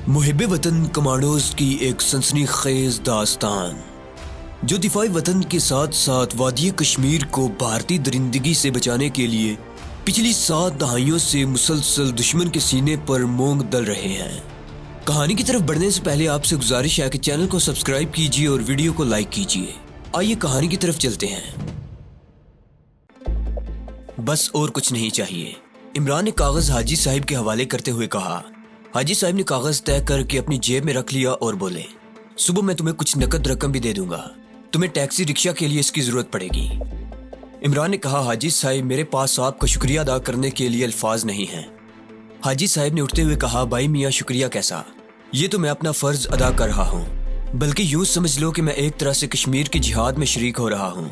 मुहिब वतन कमांडोज की एक सनसनीखेज दास्तान जो दिफाई वतन के साथ साथ वादी कश्मीर को भारतीय दरिंदगी से बचाने के लिए पिछली 7 दहाइयों से मुसलसल दुश्मन के सीने पर मोंग दल रहे हैं। कहानी की तरफ बढ़ने से पहले आपसे गुजारिश है कि चैनल को सब्सक्राइब कीजिए और वीडियो को लाइक कीजिए। आइए कहानी की तरफ चलते हैं। बस और कुछ नहीं चाहिए, इमरान ने कागज हाजी साहब के हवाले करते हुए कहा। हाजी साहब ने कागज तय करके अपनी जेब में रख लिया और बोले, सुबह मैं तुम्हें कुछ नकद रकम भी दे दूंगा, तुम्हें टैक्सी रिक्शा के लिए इसकी जरूरत पड़ेगी। इमरान ने कहा, हाजी साहब मेरे पास आपका शुक्रिया अदा करने के लिए अल्फाज नहीं हैं। हाजी साहब ने उठते हुए कहा, भाई मियाँ शुक्रिया कैसा, ये तो मैं अपना फर्ज अदा कर रहा हूँ, बल्कि यूं समझ लो कि मैं एक तरह से कश्मीर की जिहाद में शरीक हो रहा हूँ।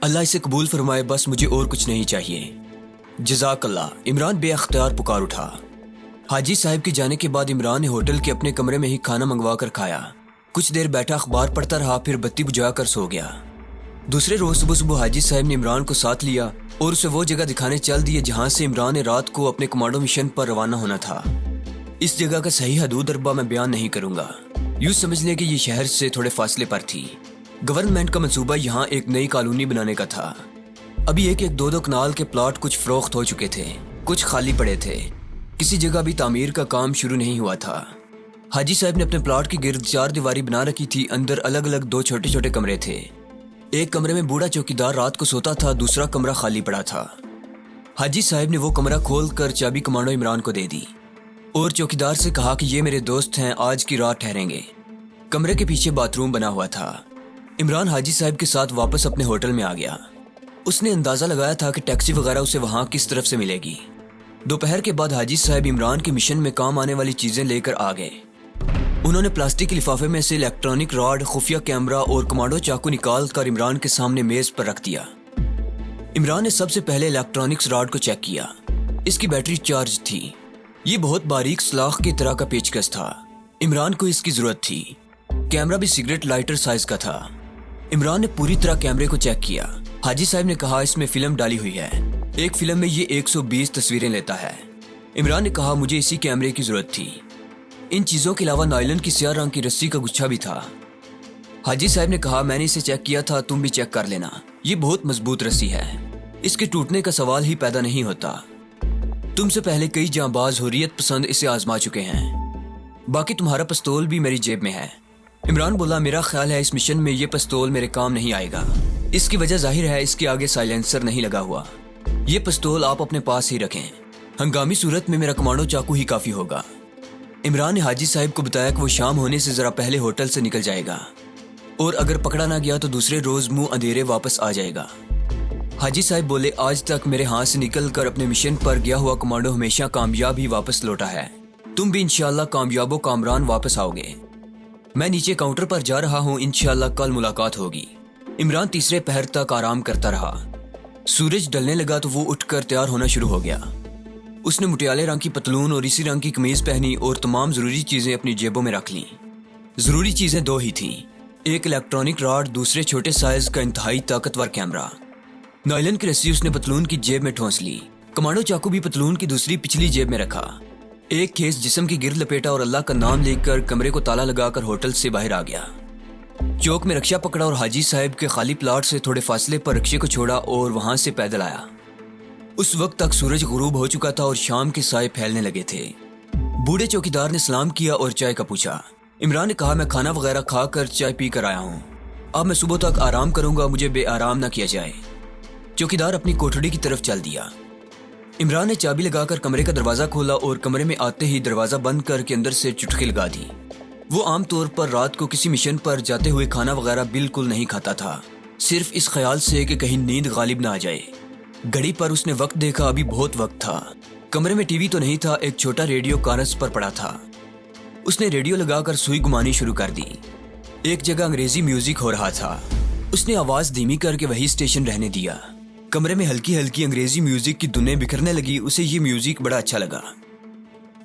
अल्लाह इसे कबूल फरमाए, बस मुझे और कुछ नहीं चाहिए। जज़ाकल्लाह। इमरान बेअख्तियार पुकार उठा। हाजी साहब के जाने के बाद इमरान ने होटल के अपने कमरे में ही खाना मंगवा कर खाया। कुछ देर बैठा अखबार पढ़ता रहा, फिर बत्ती बुझाकर सो गया। दूसरे रोज सुबह सुबह हाजी साहब ने इमरान को साथ लिया और उसे वो जगह दिखाने चल दिए जहां से इमरान ने रात को अपने कमांडो मिशन पर रवाना होना था। इस जगह का सही हदूद अरबा मैं बयान नहीं करूंगा, यूं समझ लें कि ये शहर से थोड़े फासले पर थी। गवर्नमेंट का मंसूबा यहाँ एक नई कॉलोनी बनाने का था। अभी एक दो कनाल के प्लॉट कुछ फरोख्त हो चुके थे, कुछ खाली पड़े थे, किसी जगह भी तामीर का काम शुरू नहीं हुआ था। हाजी साहब ने अपने प्लॉट की गिर्द 4 दीवारी बना रखी थी। अंदर अलग अलग 2 छोटे छोटे कमरे थे। एक कमरे में बूढ़ा चौकीदार रात को सोता था, दूसरा कमरा खाली पड़ा था। हाजी साहब ने वो कमरा खोल कर चाबी कमांडो इमरान को दे दी और चौकीदार से कहा कि ये मेरे दोस्त हैं, आज की रात ठहरेंगे। कमरे के पीछे बाथरूम बना हुआ था। इमरान हाजी साहब के साथ वापस अपने होटल में आ गया। उसने अंदाजा लगाया था कि टैक्सी वगैरह उसे वहां किस तरफ से मिलेगी। दोपहर के बाद हाजी साहब इमरान के मिशन में काम आने वाली चीजें लेकर आ गए। उन्होंने प्लास्टिक के लिफाफे में से इलेक्ट्रॉनिक रॉड, खुफिया कैमरा और कमांडो चाकू निकाल कर इमरान के सामने मेज पर रख दिया। इमरान ने सबसे पहले इलेक्ट्रॉनिक्स रॉड को चेक किया। इसकी बैटरी चार्ज थी। ये बहुत बारीक सलाख की तरह का पेचकस था। इमरान को इसकी जरूरत थी। कैमरा भी सिगरेट लाइटर साइज का था। इमरान ने पूरी तरह कैमरे को चेक किया। हाजी साहब ने कहा, इसमें फिल्म डाली हुई है, एक फिल्म में ये 120 तस्वीरें लेता है। इमरान ने कहा, मुझे इसी कैमरे की जरूरत थी। इन चीजों के अलावा नायलन की स्याह रंग की रस्सी का गुच्छा भी था। हाजी साहब ने कहा, मैंने इसे चेक किया था, तुम भी चेक कर लेना। ये बहुत मजबूत रस्सी है, इसके टूटने का सवाल ही पैदा नहीं होता। तुमसे पहले कई जांबाज हुर्रियत पसंद इसे आजमा चुके हैं। बाकी तुम्हारा पिस्तौल भी मेरी जेब में है। इमरान बोला, मेरा ख्याल है इस मिशन में ये पिस्तौल मेरे काम नहीं आएगा। इसकी वजह जाहिर है, इसके आगे साइलेंसर नहीं लगा हुआ। ये पिस्तौल आप अपने पास ही रखें, हंगामी सूरत में मेरा कमांडो चाकू ही काफी होगा। इमरान ने हाजी साहब को बताया कि वो शाम होने से जरा पहले होटल से निकल जाएगा और अगर पकड़ा ना गया तो दूसरे रोज मुंह अंधेरे वापस आ जाएगा। हाजी साहब बोले, आज तक मेरे हाथ से निकल कर अपने मिशन पर गया हुआ कमांडो हमेशा कामयाब ही वापस लौटा है। तुम भी इंशाल्लाह कामयाबो कामरान वापस आओगे। मैं नीचे काउंटर पर जा रहा हूँ, इंशाल्लाह कल मुलाकात होगी। इमरान तीसरे पहर तक आराम करता रहा। सूरज ढलने लगा तो वो उठकर तैयार होना शुरू हो गया। उसने मुटियाले रंग की पतलून और इसी रंग की कमीज पहनी और तमाम जरूरी चीजें अपनी जेबों में रख लीं। जरूरी चीजें 2 ही थीं, एक इलेक्ट्रॉनिक रॉड, दूसरे छोटे साइज का इंतहाई ताकतवर कैमरा। नायलन की रस्सी उसने पतलून की जेब में ठोंस ली। कमांडो चाकू भी पतलून की दूसरी पिछली जेब में रखा। एक खेस जिस्म की गिर्द लपेटा और अल्लाह का नाम लेकर कमरे को ताला लगाकर होटल से बाहर आ गया। चौक में रक्षा पकड़ा और हाजी साहब के खाली प्लाट से थोड़े फासले पर रिक्शे को छोड़ा और वहां से पैदल आया। उस वक्त तक सूरज गुरूब हो चुका था और शाम के साए फैलने लगे थे। बूढ़े चौकीदार ने सलाम किया और चाय का पूछा। इमरान ने कहा, मैं खाना वगैरह खाकर चाय पी कर आया हूँ, अब मैं सुबह तक आराम करूंगा, मुझे बेआराम ना किया जाए। चौकीदार अपनी कोठड़ी की तरफ चल दिया। इमरान ने चाबी लगाकर कमरे का दरवाजा खोला और कमरे में आते ही दरवाजा बंद करके अंदर से चुटकी लगा दी। वो आमतौर पर रात को किसी मिशन पर जाते हुए खाना वगैरह बिल्कुल नहीं खाता था, सिर्फ इस ख्याल से कि कहीं नींद गालिब ना आ जाए। घड़ी पर उसने वक्त देखा, अभी बहुत वक्त था। कमरे में टीवी तो नहीं था, एक छोटा रेडियो कागज पर पड़ा था। उसने रेडियो लगाकर सुई घुमानी शुरू कर दी। एक जगह अंग्रेजी म्यूजिक हो रहा था। उसने आवाज धीमी करके वही स्टेशन रहने दिया। कमरे में हल्की हल्की अंग्रेजी म्यूजिक की धुनें बिखरने लगी। उसे ये म्यूजिक बड़ा अच्छा लगा।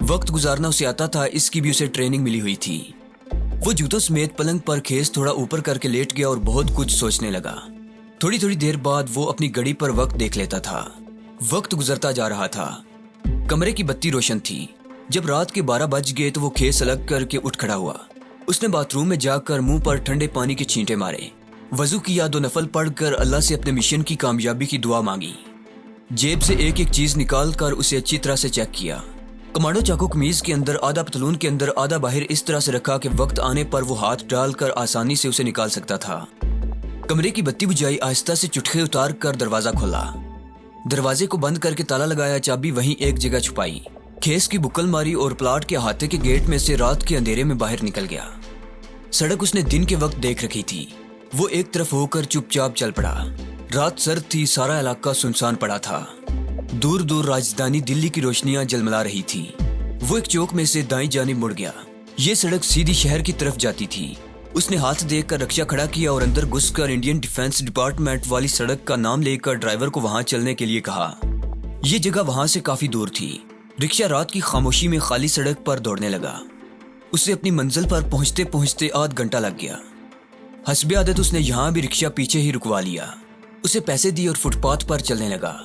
वक्त गुजारना उसे आता था, इसकी भी उसे ट्रेनिंग मिली हुई थी। वो जूतों समेत पलंग पर खेस थोड़ा ऊपर करके लेट गया और बहुत कुछ सोचने लगा। थोड़ी थोड़ी देर बाद वो अपनी घड़ी पर वक्त देख लेता था। वक्त गुजरता जा रहा था। कमरे की बत्ती रोशन थी। जब रात के 12 बज गए तो वो खेस अलग करके उठ खड़ा हुआ। उसने बाथरूम में जाकर मुंह पर ठंडे पानी के छींटे मारे, वजू किया, 2 नफल पढ़कर अल्लाह से अपने मिशन की कामयाबी की दुआ मांगी। जेब से एक एक चीज निकाल कर उसे अच्छी तरह से चेक किया। कमांडो चाकू कमीज के अंदर आधा, पतलून के अंदर आधा बाहर इस तरह से रखा कि वक्त आने पर वो हाथ डालकर आसानी से उसे निकाल सकता था। कमरे की बत्ती बुझाई, आहिस्ता से चुटकी उतार कर दरवाजा खोला। दरवाजे को बंद करके ताला लगाया, चाबी वहीं एक जगह छुपाई, खेस की बुक्कल मारी और प्लाट के अहाते के गेट में से रात के अंधेरे में बाहर निकल गया। सड़क उसने दिन के वक्त देख रखी थी। वो एक तरफ होकर चुपचाप चल पड़ा। रात सर्द थी, सारा इलाका सुनसान पड़ा था। दूर दूर राजधानी दिल्ली की रोशनियां जलमला रही थी। वो एक चौक में से दाईं जानिब मुड़ गया। ये सड़क सीधी शहर की तरफ जाती थी। उसने हाथ देखकर रिक्शा खड़ा किया और अंदर घुसकर इंडियन डिफेंस डिपार्टमेंट वाली सड़क का नाम लेकर ड्राइवर को वहां चलने के लिए कहा। ये जगह वहां से काफी दूर थी। रिक्शा रात की खामोशी में खाली सड़क पर दौड़ने लगा। उसे अपनी मंजिल पर पहुंचते पहुंचते आध घंटा लग गया। हस्बे आदत उसने यहाँ भी रिक्शा पीछे ही रुकवा लिया। उसे पैसे दिए और फुटपाथ पर चलने लगा।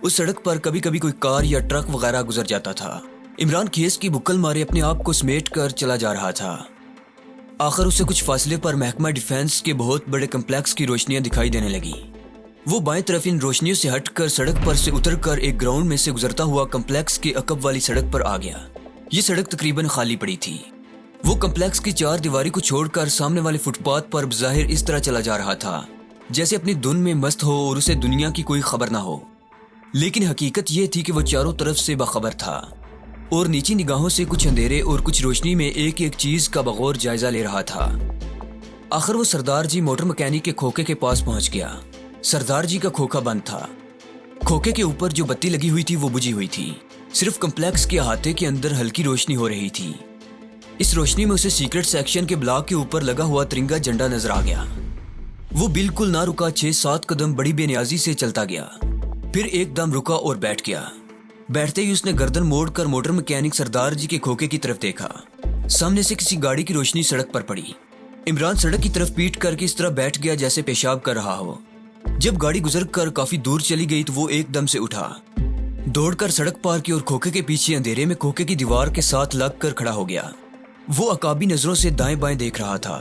उस सड़क पर कभी कभी कोई कार या ट्रक वगैरह गुजर जाता था। इमरान खेस की बुक्कल मारे अपने आप को समेट कर चला जा रहा था। आखिर उसे कुछ फासले पर महकमा डिफेंस के बहुत बड़े कम्प्लेक्स की रोशनियां दिखाई देने लगी। वो बाएं तरफ इन रोशनियों से हटकर सड़क पर से उतरकर एक ग्राउंड में से गुजरता हुआ कम्प्लेक्स के अकब वाली सड़क पर आ गया। ये सड़क तकरीबन खाली पड़ी थी। वो कम्प्लेक्स की 4 दीवारी को छोड़कर सामने वाले फुटपाथ पर बज़ाहिर इस तरह चला जा रहा था जैसे अपनी धुन में मस्त हो और उसे दुनिया की कोई खबर ना हो। लेकिन हकीकत ये थी कि वो चारों तरफ से बाखबर था और नीची निगाहों से कुछ अंधेरे और कुछ रोशनी में एक एक चीज का बगौर जायजा ले रहा था। आखिर वो सरदार जी मोटर मैकेनिक के खोखे के पास पहुंच गया। सरदार जी का खोखा बंद था। खोखे के ऊपर जो बत्ती लगी हुई थी वो बुझी हुई थी। सिर्फ कम्प्लेक्स के अहाते के अंदर हल्की रोशनी हो रही थी। इस रोशनी में उसे सीक्रेट सेक्शन के ब्लॉक के ऊपर लगा हुआ तिरंगा झंडा नजर आ गया। वो बिल्कुल ना रुका, 6-7 कदम बड़ी बेनियाजी से चलता गया, फिर एकदम रुका और बैठ गया। बैठते ही उसने गर्दन मोड़कर मोटर मैकेनिक सरदार जी के खोखे की तरफ देखा। सामने से किसी गाड़ी की रोशनी सड़क पर पड़ी। इमरान सड़क की तरफ पीट करके इस तरह बैठ गया जैसे पेशाब कर रहा हो। जब गाड़ी गुजर कर काफी दूर चली गई तो वो एकदम से उठा, दौड़कर सड़क पार की और खोखे के पीछे अंधेरे में खोखे की दीवार के साथ लग कर खड़ा हो गया। वो अकाबी नजरों से दाएं बाएं देख रहा था।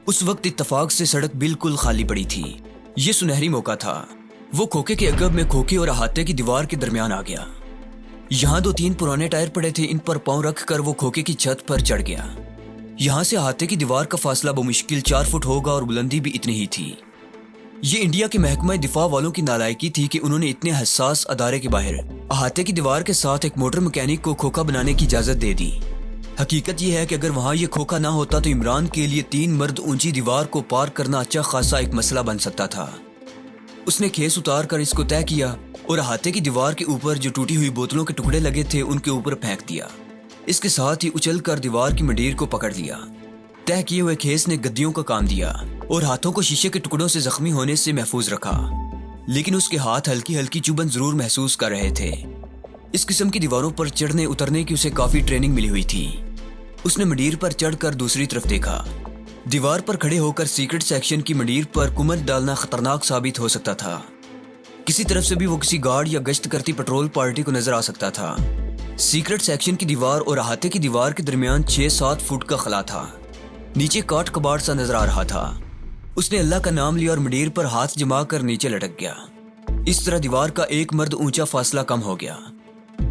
उस वक्त इत्तफाक से सड़क बिल्कुल खाली पड़ी थी। ये सुनहरी मौका था। वो खोखे के अकब में खोखे और अहाते की दीवार के दरमियान आ गया। यहाँ 2-3 पुराने टायर पड़े थे, इन पर पांव रख कर वो खोखे की छत पर चढ़ गया। यहाँ से अहाते की दीवार का फासला बमुश्किल 4 फुट होगा और बुलंदी भी इतनी ही थी। ये इंडिया के महकमा दिफा वालों की नालायकी थी कि उन्होंने इतने हसास अदारे के बाहर अहाते की दीवार के साथ एक मोटर मैकेनिक को खोखा बनाने की इजाजत दे दी। हकीकत यह है कि अगर वहाँ ये खोखा ना होता तो इमरान के लिए 3 मर्द ऊंची दीवार को पार करना अच्छा खासा एक मसला बन सकता था। उसने खेस उतार कर इसको तय किया और अहाते की दीवार के ऊपर जो टूटी हुई बोतलों के टुकड़े लगे थे उनके ऊपर फेंक दिया। इसके साथ ही उछल कर दीवार की मंडीर को पकड़ लिया। तय किए हुए खेस ने गद्दियों का काम दिया और हाथों को शीशे के टुकड़ों से जख्मी होने से महफूज रखा, लेकिन उसके हाथ हल्की हल्की चुभन जरूर महसूस कर रहे थे। इस किस्म की दीवारों पर चढ़ने उतरने की उसे काफी ट्रेनिंग मिली हुई थी। उसने मंडीर पर चढ़कर दूसरी तरफ देखा। दीवार पर खड़े होकर सीक्रेट सेक्शन की मंडीर पर कुमत डालना खतरनाक साबित हो सकता था। किसी तरफ से भी वो किसी गार्ड या गश्त करती पेट्रोल पार्टी को नजर आ सकता था। सीक्रेट सेक्शन की दीवार और अहाते की दीवार के दरमियान 6-7 फुट का खला था। नीचे काट कबाड़ सा नजर आ रहा था। उसने अल्लाह का नाम लिया और मंडीर पर हाथ जमा कर नीचे लटक गया। इस तरह दीवार का 1 मर्द ऊंचा फासला कम हो गया।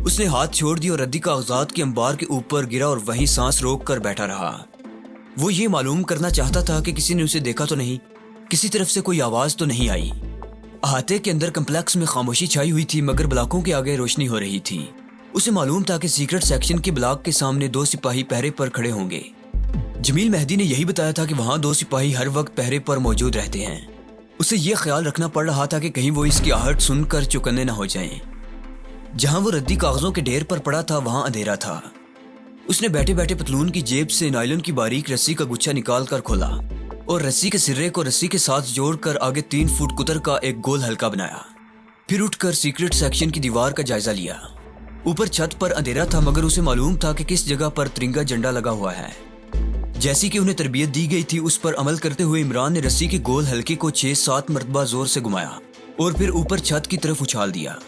उसने हाथ छोड़ दिया और रद्दी कागजात के अंबार के ऊपर गिरा और वहीं सांस रोक कर बैठा रहा। वो ये मालूम करना चाहता था कि किसी ने उसे देखा तो नहीं, किसी तरफ से कोई आवाज तो नहीं आई। अहाते के अंदर कम्प्लेक्स में खामोशी छाई हुई थी, मगर ब्लॉकों के आगे रोशनी हो रही थी। उसे मालूम था कि सीक्रेट सेक्शन के ब्लॉक के सामने 2 सिपाही पहरे पर खड़े होंगे। जमील मेहदी ने यही बताया था कि वहां 2 सिपाही हर वक्त पहरे पर मौजूद रहते हैं। उसे यह ख्याल रखना पड़ रहा था कि कहीं वो इसकी आहट सुनकर चौकन्ने न हो जाएं। जहां वो रद्दी कागजों के ढेर पर पड़ा था वहां अंधेरा था। उसने बैठे बैठे पतलून की जेब से नायलॉन की बारीक रस्सी का गुच्छा निकाल कर खोला और रस्सी के सिरे को रस्सी के साथ जोड़कर आगे 3 फुट कुतर का एक गोल हल्का बनाया। फिर उठकर सीक्रेट सेक्शन की दीवार का जायजा लिया। ऊपर छत पर अंधेरा था, मगर उसे मालूम था कि किस जगह पर तिरंगा झंडा लगा हुआ है। जैसी कि उन्हें तरबियत दी गई थी, उस पर अमल करते हुए इमरान ने रस्सी के गोल हल्के को 6-7 मरतबा जोर से घुमाया और फिर ऊपर छत की तरफ उछाल दिया।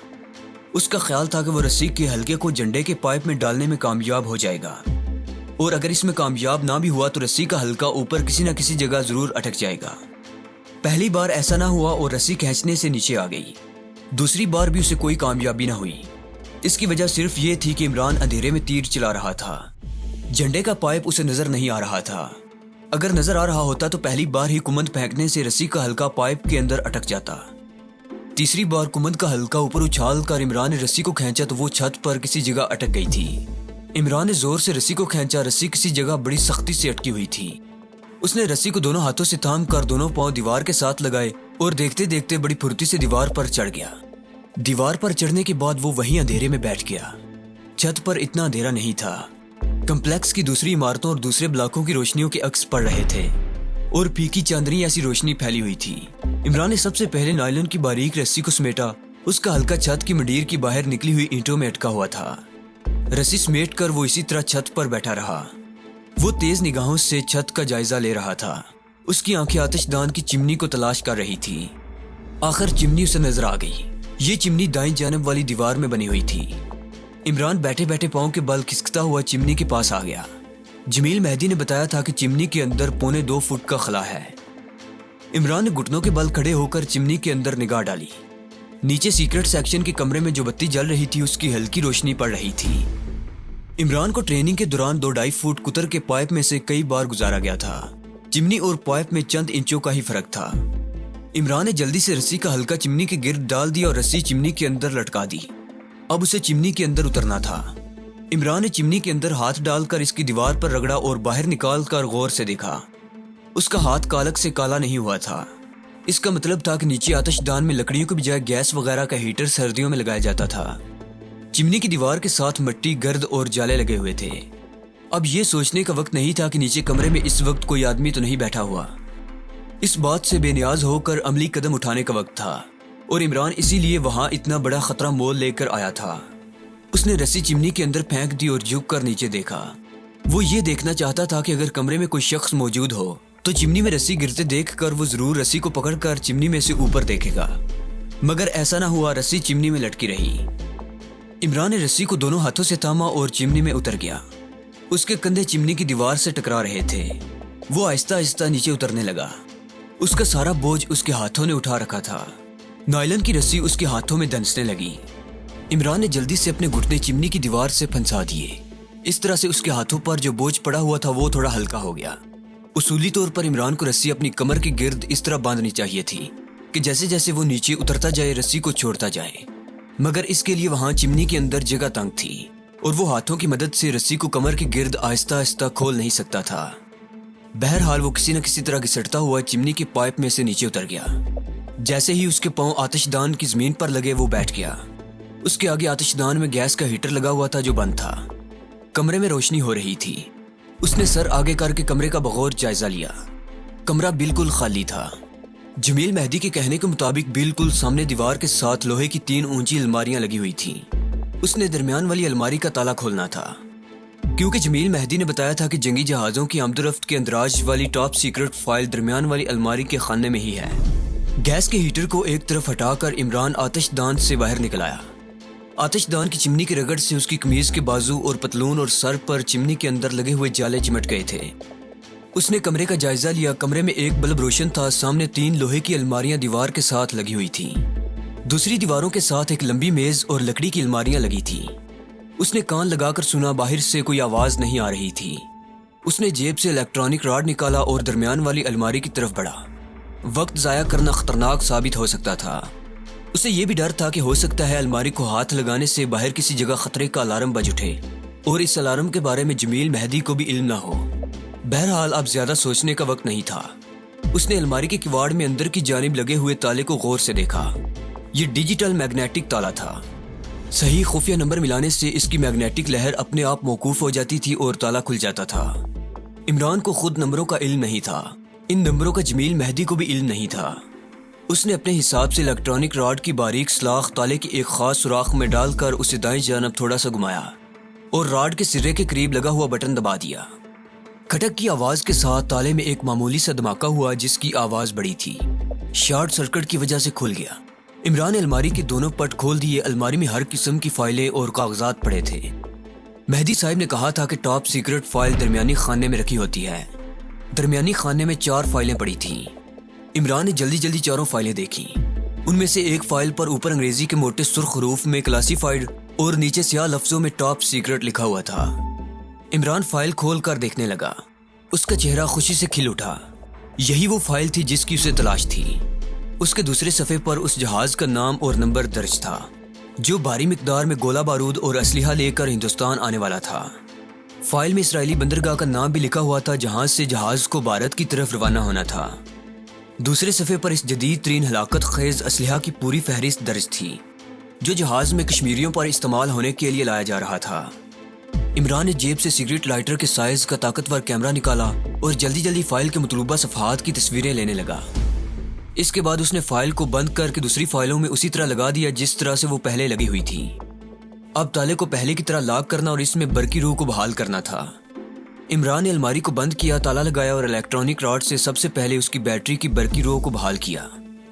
اس کا خیال تھا کہ وہ رسی کے حلقے کو جھنڈے کے پائپ میں ڈالنے میں کامیاب ہو جائے گا، اور اگر اس میں کامیاب نہ بھی ہوا تو رسی کا حلقہ اوپر کسی نہ کسی جگہ ضرور اٹک جائے گا۔ پہلی بار ایسا نہ ہوا اور رسی کھینچنے سے نیچے آ گئی۔ دوسری بار بھی اسے کوئی کامیابی نہ ہوئی۔ اس کی وجہ صرف یہ تھی کہ عمران اندھیرے میں تیر چلا رہا تھا۔ جھنڈے کا پائپ اسے نظر نہیں آ رہا تھا۔ اگر نظر آ رہا ہوتا تو پہلی بار ہی کمند پھینکنے سے رسی کا حلقہ پائپ کے اندر اٹک جاتا۔ تیسری بار کمند کا حلقہ اوپر اچھال کر عمران نے رسی کو کھینچا تو وہ چھت پر کسی جگہ اٹک گئی تھی۔ عمران نے زور سے رسی کو کھینچا، رسی کسی جگہ بڑی سختی سے اٹکی ہوئی تھی۔ اس نے رسی کو دونوں ہاتھوں سے تھام کر دونوں پاؤں دیوار کے ساتھ لگائے اور دیکھتے دیکھتے بڑی پھرتی سے دیوار پر چڑھ گیا۔ دیوار پر چڑھنے کے بعد وہ وہیں اندھیرے میں بیٹھ گیا۔ چھت پر اتنا اندھیرا نہیں تھا۔ کمپلیکس کی دوسری عمارتوں اور دوسرے بلاکوں کی روشنیوں کے عکس پڑ رہے تھے اور پھیکی چاندنی ایسی روشنی پھیلی ہوئی تھی۔ عمران نے سب سے پہلے نائلن کی باریک رسی کو سمیٹا۔ اس کا ہلکا چھت کی منڈیر کی باہر نکلی ہوئی اینٹوں میں اٹکا ہوا تھا۔ رسی سمیٹ کر وہ اسی طرح چھت پر بیٹھا رہا۔ وہ تیز نگاہوں سے چھت کا جائزہ لے رہا تھا۔ اس کی آنکھیں آتش دان کی چمنی کو تلاش کر رہی تھی۔ آخر چمنی اسے نظر آ گئی۔ یہ چمنی دائیں جانب والی دیوار میں بنی ہوئی تھی۔ عمران بیٹھے بیٹھے پاؤں کے بل کھسکتا ہوا چمنی کے پاس آ گیا۔ جمیل مہدی نے بتایا تھا کہ چمنی کے اندر 2.25 فٹ کا خلا ہے۔ عمران نے گھٹنوں کے بل کھڑے ہو کر چمنی کے اندر نگاہ ڈالی۔ نیچے سیکرٹ سیکشن کے کمرے میں جو بتی جل رہی تھی اس کی ہلکی روشنی پڑ رہی تھی۔ عمران کو ٹریننگ کے دوران 2.5 فٹ قطر کے پائپ میں سے کئی بار گزارا گیا تھا۔ چمنی اور پائپ میں چند انچوں کا ہی فرق تھا۔ عمران نے جلدی سے رسی کا ہلکا چمنی کے گرد ڈال دیا اور رسی چمنی کے اندر لٹکا دی۔ اب اسے چمنی کے اندر اترنا تھا۔ عمران نے چمنی کے اندر ہاتھ ڈال کر اس کی دیوار پر رگڑا اور باہر نکال کر غور سے دیکھا۔ اس کا ہاتھ کالک سے کالا نہیں ہوا تھا۔ اس کا مطلب تھا کہ نیچے آتش دان میں لکڑیوں کے بجائے گیس وغیرہ کا ہیٹر سردیوں میں لگایا جاتا تھا۔ چمنی کی دیوار کے ساتھ مٹی، گرد اور جالے لگے ہوئے تھے۔ اب یہ سوچنے کا وقت نہیں تھا کہ نیچے کمرے میں اس وقت کوئی آدمی تو نہیں بیٹھا ہوا۔ اس بات سے بے نیاز ہو کر عملی قدم اٹھانے کا وقت تھا، اور عمران اسی لیے وہاں اتنا بڑا خطرہ مول لے کر آیا تھا۔ اس نے رسی چمنی کے اندر پھینک دی اور جھک کر نیچے دیکھا۔ وہ یہ دیکھنا چاہتا تھا کہ اگر کمرے میں کوئی شخص موجود ہو تو چمنی میں رسی گرتے دیکھ کر وہ ضرور رسی کو پکڑ کر چمنی میں سے اوپر دیکھے گا، مگر ایسا نہ ہوا۔ رسی چمنی میں لٹکی رہی۔ عمران نے رسی کو دونوں ہاتھوں سے تھاما اور چمنی میں اتر گیا۔ اس کے کندھے چمنی کی دیوار سے ٹکرا رہے تھے۔ وہ آہستہ آہستہ نیچے اترنے لگا۔ اس کا سارا بوجھ اس کے ہاتھوں نے اٹھا رکھا تھا۔ نائلن کی رسی اس کے ہاتھوں میں دھنسنے لگی۔ عمران نے جلدی سے اپنے گھٹنے چمنی کی دیوار سے پھنسا دیے۔ اس طرح سے اس کے ہاتھوں پر جو بوجھ پڑا ہوا تھا وہ تھوڑا ہلکا ہو گیا۔ اصولی طور پر عمران کو رسی اپنی کمر کے گرد اس طرح باندھنی چاہیے تھی کہ جیسے جیسے وہ نیچے اترتا جائے رسی کو چھوڑتا جائے، مگر اس کے لیے وہاں چمنی کے اندر جگہ تنگ تھی اور وہ ہاتھوں کی مدد سے رسی کو کمر کے گرد آہستہ آہستہ کھول نہیں سکتا تھا۔ بہرحال وہ کسی نہ کسی طرح گھسٹتا ہوا چمنی کے پائپ میں سے نیچے اتر گیا۔ جیسے ہی اس کے پاؤں آتش دان کی زمین پر لگے وہ بیٹھ گیا۔ اس کے آگے آتش دان میں گیس کا ہیٹر لگا ہوا تھا جو بند تھا۔ کمرے میں روشنی ہو رہی تھی۔ اس نے سر آگے کر کے کمرے کا بغور جائزہ لیا۔ کمرہ بالکل خالی تھا۔ جمیل مہدی کے کہنے کے مطابق بالکل سامنے دیوار کے ساتھ لوہے کی 3 اونچی الماریاں لگی ہوئی تھیں۔ اس نے درمیان والی الماری کا تالا کھولنا تھا، کیونکہ جمیل مہدی نے بتایا تھا کہ جنگی جہازوں کی آمد و رفت کے اندراج والی ٹاپ سیکرٹ فائل درمیان والی الماری کے خانے میں ہی ہے۔ گیس کے ہیٹر کو ایک طرف ہٹا کر عمران آتش دان سے باہر نکل آیا۔ آتش دان کی چمنی کے رگڑ سے اس کی قمیض کے بازو اور پتلون اور سر پر چمنی کے اندر لگے ہوئے جالے چمٹ گئے تھے۔ اس نے کمرے کا جائزہ لیا۔ کمرے میں ایک بلب روشن تھا۔ سامنے 3 لوہے کی الماریاں دیوار کے ساتھ لگی ہوئی تھیں۔ دوسری دیواروں کے ساتھ ایک لمبی میز اور لکڑی کی الماریاں لگی تھیں۔ اس نے کان لگا کر سنا، باہر سے کوئی آواز نہیں آ رہی تھی۔ اس نے جیب سے الیکٹرانک راڈ نکالا اور درمیان والی الماری کی طرف بڑھا۔ وقت ضائع کرنا خطرناک ثابت ہو سکتا تھا۔ اسے یہ بھی ڈر تھا کہ ہو سکتا ہے الماری کو ہاتھ لگانے سے باہر کسی جگہ خطرے کا الارم بج اٹھے اور اس الارم کے بارے میں جمیل مہدی کو بھی علم نہ ہو۔ بہرحال اب زیادہ سوچنے کا وقت نہیں تھا۔ اس نے الماری کے کواڑ میں اندر کی جانب لگے ہوئے تالے کو غور سے دیکھا۔ یہ ڈیجیٹل میگنیٹک تالا تھا۔ صحیح خفیہ نمبر ملانے سے اس کی میگنیٹک لہر اپنے آپ موقوف ہو جاتی تھی اور تالا کھل جاتا تھا۔ عمران کو خود نمبروں کا علم نہیں تھا۔ ان نمبروں کا جمیل مہدی کو بھی علم نہیں تھا۔ اس نے اپنے حساب سے الیکٹرانک راڈ کی باریک سلاخ تالے کے ایک خاص سوراخ میں ڈال کر اسے دائیں جانب تھوڑا سا گھمایا اور راڈ کے سرے کے قریب لگا ہوا بٹن دبا دیا۔ کھٹک کی آواز کے ساتھ تالے میں ایک معمولی سا دھماکہ ہوا جس کی آواز بڑی تھی۔ شارٹ سرکٹ کی وجہ سے کھل گیا۔ عمران نے الماری کے دونوں پٹ کھول دیے. الماری میں ہر قسم کی فائلیں اور کاغذات پڑے تھے. مہدی صاحب نے کہا تھا کہ ٹاپ سیکرٹ فائل درمیانی خانے میں رکھی ہوتی ہے. درمیانی خانے میں 4 فائلیں پڑی تھیں. عمران نے جلدی جلدی چاروں فائلیں دیکھی. ان میں سے ایک فائل پر اوپر انگریزی کے موٹے سرخ حروف میں کلاسیفائڈ اور نیچے سیاہ لفظوں میں ٹاپ سیکرٹ لکھا ہوا تھا. عمران فائل کھول کر دیکھنے لگا. اس کا چہرہ خوشی سے کھل اٹھا. یہی وہ فائل تھی جس کی اسے تلاش تھی. اس کے دوسرے صفحے پر اس جہاز کا نام اور نمبر درج تھا جو بھاری مقدار میں گولہ بارود اور اسلحہ لے کر ہندوستان آنے والا تھا. فائل میں اسرائیلی بندرگاہ کا نام بھی لکھا ہوا تھا جہاں سے جہاز کو بھارت کی طرف روانہ ہونا تھا. دوسرے صفحے پر اس جدید ترین ہلاکت خیز اسلحہ کی پوری فہرست درج تھی جو جہاز میں کشمیریوں پر استعمال ہونے کے لیے لایا جا رہا تھا. عمران نے جیب سے سگریٹ لائٹر کے سائز کا طاقتور کیمرہ نکالا اور جلدی جلدی فائل کے مطلوبہ صفحات کی تصویریں لینے لگا. اس کے بعد اس نے فائل کو بند کر کے دوسری فائلوں میں اسی طرح لگا دیا جس طرح سے وہ پہلے لگی ہوئی تھی. اب تالے کو پہلے کی طرح لاک کرنا اور اس میں برقی روح کو بحال کرنا تھا. عمران نے الماری کو بند کیا, تالا لگایا اور الیکٹرانک راڈ سے سب سے پہلے اس کی بیٹری کی برقی روح کو بحال کیا.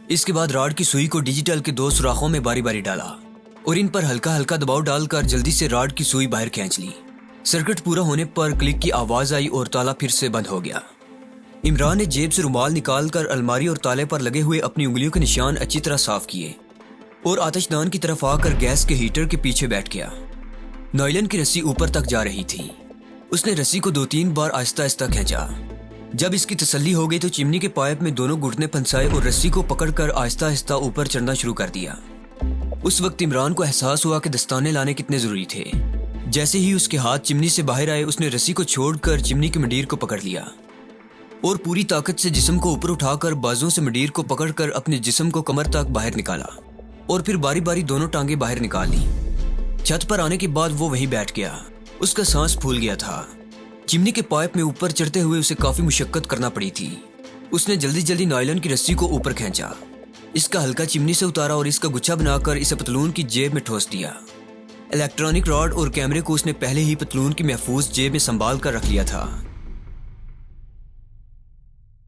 اس کے بعد راڈ کی سوئی کو ڈیجیٹل کے 2 سوراخوں میں باری باری ڈالا اور ان پر ہلکا ہلکا دباؤ ڈال کر جلدی سے راڈ کی سوئی باہر کھینچ لی. سرکٹ پورا ہونے پر کلک کی آواز آئی اور تالا پھر سے بند ہو گیا. عمران نے جیب سے رومال نکال کر الماری اور تالے پر لگے ہوئے اپنی انگلیوں کے نشان اچھی طرح صاف کیے اور آتش دان کی طرف آ کر گیس کے ہیٹر کے پیچھے بیٹھ گیا. نائلن کی رسی اوپر تک جا رہی تھی. اس نے رسی کو 2-3 بار آہستہ آہستہ کھینچا. جب اس کی تسلی ہو گئی تو چمنی کے پائپ میں دونوں گھٹنے پھنسائے اور رسی کو پکڑ کر آہستہ آہستہ اوپر چڑھنا شروع کر دیا. اس وقت عمران کو احساس ہوا کہ دستانے لانے کتنے ضروری تھے. جیسے ہی اس کے ہاتھ چمنی سے باہر آئے اس نے رسی کو چھوڑ کر چمنی کی منڈیر کو پکڑ لیا اور پوری طاقت سے جسم کو اوپر اٹھا کر بازوں سے منڈیر کو پکڑ کر اپنے جسم کو کمر تک باہر نکالا اور پھر باری باری دونوں ٹانگیں باہر نکال لی. چھت پر آنے کے بعد وہ وہیں بیٹھ گیا. اس کا سانس پھول گیا تھا. چمنی کے پائپ میں اوپر چڑھتے ہوئے اسے کافی مشقت کرنا پڑی تھی. اس نے جلدی جلدی نائلن کی رسی کو اوپر کھینچا, اس کا ہلکا چمنی سے اتارا اور اس کا گچھا بنا کر اسے پتلون کی جیب میں ٹھوس دیا. الیکٹرانک راڈ اور کیمرے کو اس نے پہلے ہی پتلون کی محفوظ جیب میں سنبھال کر رکھ لیا تھا.